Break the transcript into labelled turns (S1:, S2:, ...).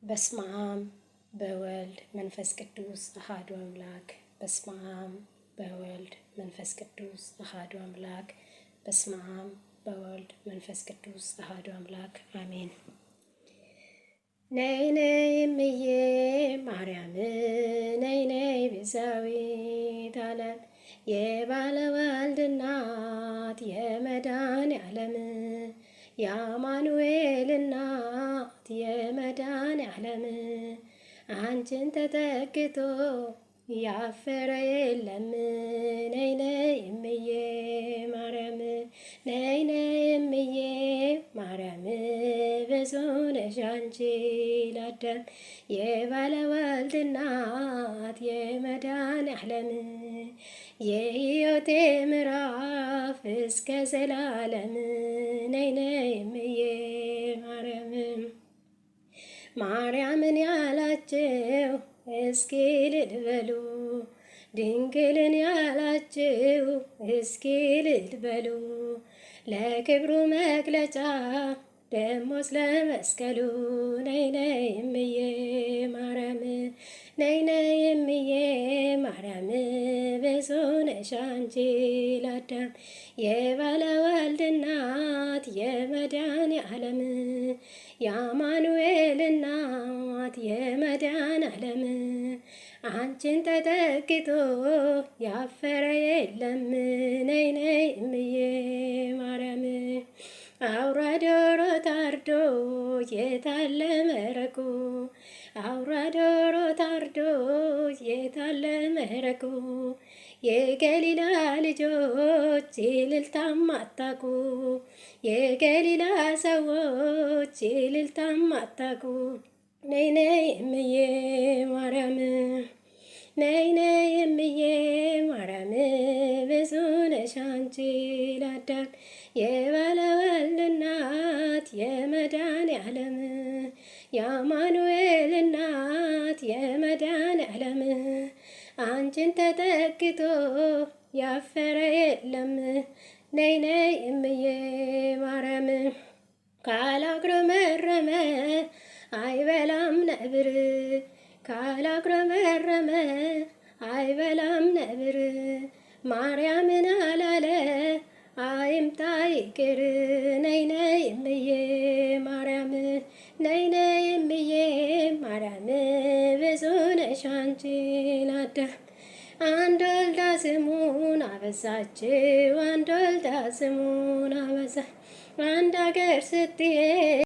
S1: በስመ አብ በወልድ መንፈስ ቅዱስ አሐዱ አምላክ። በስመ አብ በወልድ መንፈስ ቅዱስ አሐዱ አምላክ። በስመ አብ በወልድ መንፈስ ቅዱስ አሐዱ አምላክ አሜን። ነይ ነይ እምዬ ማርያም ነይ ነይ ቤዛዊተ ዓለም የባለወልድ እናት የመድኃኔዓለም የአማኑኤል እናት የመድኃኔዓለም አንቺን ተጠግቶ ያፈረ የለም። ነይ ነይ እምዬ ማርያም ነይ ነይ እምዬ ማርያም ብዙ ነሽ አንቺ ለአዳም የባለወልድ እናት የመድኃኔዓለም የሕይወቴ ምዕራፍ እስከ ዘላለም። ነይ ነይ እምዬ ማርያም ማርያምን ያላችሁ እስኪ እልል በሉ፣ ድንግልን ያላችሁ እስኪ እልል በሉ። ለክብሩ መግለጫ ደሞስ ለመስቀሉ ነይ ነይ እምዬ ማርያም ነይ ነይ እምዬ ማርያም ብዙ ነሽ አንቺ ለአዳም የባለወልድ እናት የመድኃኔዓለም የአማኑኤል እናት የመድኃኔዓለም አንቺን ተጠግቶ ያፈረ የለም። ነይ ነይ እምዬ ማርያም አውራ ዶሮ ታርዶ የታለ መረቁ አውራ ዶሮ ታርዶ የታለ መረቁ የገሊላ ልጆች እልልታም አታውቁ የገሊላ ሰዎች እልልታም አታውቁ። ነይ ነይ እምዬ ማርያም ነይ ነይ እምዬ ማርያም ብዙ ነሽ አንቺ ለአዳም የባለወልድ እናት የመድኃኔዓለም የአማኑኤል እናት የመድኃኔዓለም አንቺን ተጠግቶ ያፈረ የለም። ነይ ነይ እምዬ ማርያም ካላጉረመረመ አይበላም ነብር ካላጉረመረመ አይበላም ነብር ማርያምን አላለ አይምጣ ይቅር። ነይ ነይ እምዬ ማርያም ነይ ነይ እምዬ ማርያም ብዙ ነሽ አንቺ ለአዳም አንድ ወልዳ ስሙን አበዛችው አንድ ወልዳ ስሙን አበዛ አንድ አገር ስትሄድ